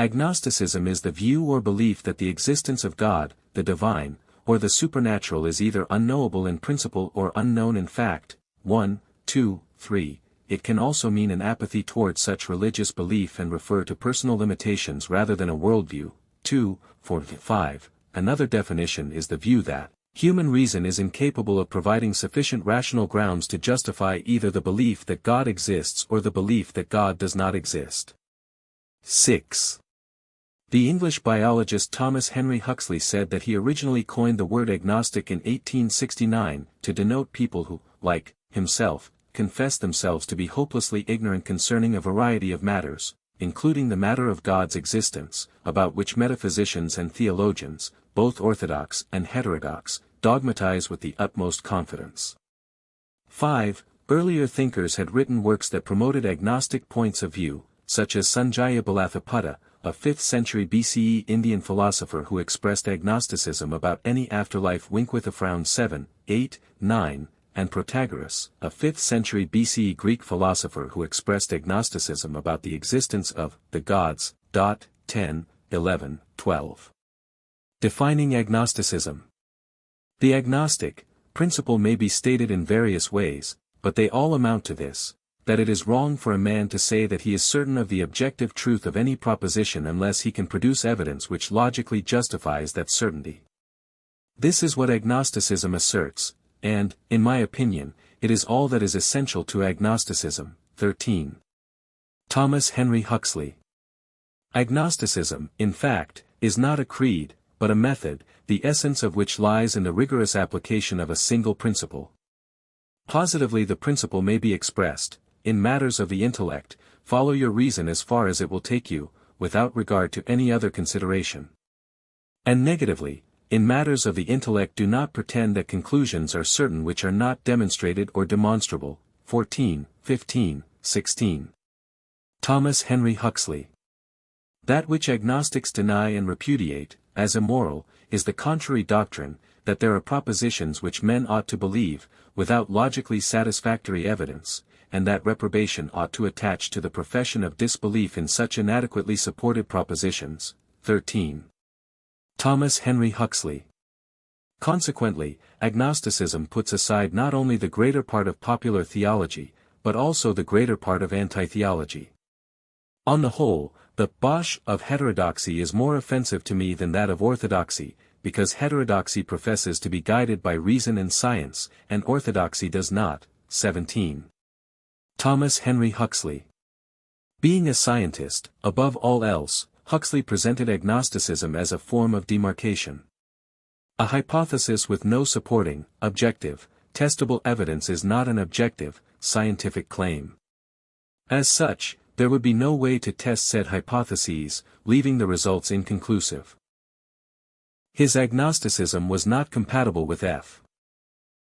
Agnosticism is the view or belief that the existence of God, the divine, or the supernatural is either unknowable in principle or unknown in fact. 1, 2, 3. It can also mean an apathy towards such religious belief and refer to personal limitations rather than a worldview. 2, 4, 5. Another definition is the view that human reason is incapable of providing sufficient rational grounds to justify either the belief that God exists or the belief that God does not exist. 6. The English biologist Thomas Henry Huxley said that he originally coined the word agnostic in 1869, to denote people who, like himself, confess themselves to be hopelessly ignorant concerning a variety of matters, including the matter of God's existence, about which metaphysicians and theologians, both orthodox and heterodox, dogmatize with the utmost confidence. 5. Earlier thinkers had written works that promoted agnostic points of view, such as Sanjaya Balathapada, a 5th century BCE Indian philosopher who expressed agnosticism about any afterlife. With a frown 7, 8, 9, and Protagoras, a 5th century BCE Greek philosopher who expressed agnosticism about the existence of the gods. 10, 11, 12. Defining agnosticism. The agnostic principle may be stated in various ways, but they all amount to this: that it is wrong for a man to say that he is certain of the objective truth of any proposition unless he can produce evidence which logically justifies that certainty. This is what agnosticism asserts, and, in my opinion, it is all that is essential to agnosticism. 13. Thomas Henry Huxley. Agnosticism, in fact, is not a creed, but a method, the essence of which lies in the rigorous application of a single principle. Positively, the principle may be expressed: in matters of the intellect, follow your reason as far as it will take you, without regard to any other consideration. And negatively, in matters of the intellect, do not pretend that conclusions are certain which are not demonstrated or demonstrable. 14, 15, 16. Thomas Henry Huxley. That which agnostics deny and repudiate, as immoral, is the contrary doctrine, that there are propositions which men ought to believe, without logically satisfactory evidence, and that reprobation ought to attach to the profession of disbelief in such inadequately supported propositions. 13. Thomas Henry Huxley. Consequently, agnosticism puts aside not only the greater part of popular theology, but also the greater part of anti-theology. On the whole, the bosh of heterodoxy is more offensive to me than that of orthodoxy, because heterodoxy professes to be guided by reason and science, and orthodoxy does not. 17. Thomas Henry Huxley. Being a scientist, above all else, Huxley presented agnosticism as a form of demarcation. A hypothesis with no supporting, objective, testable evidence is not an objective, scientific claim. As such, there would be no way to test said hypotheses, leaving the results inconclusive. His agnosticism was not compatible with F.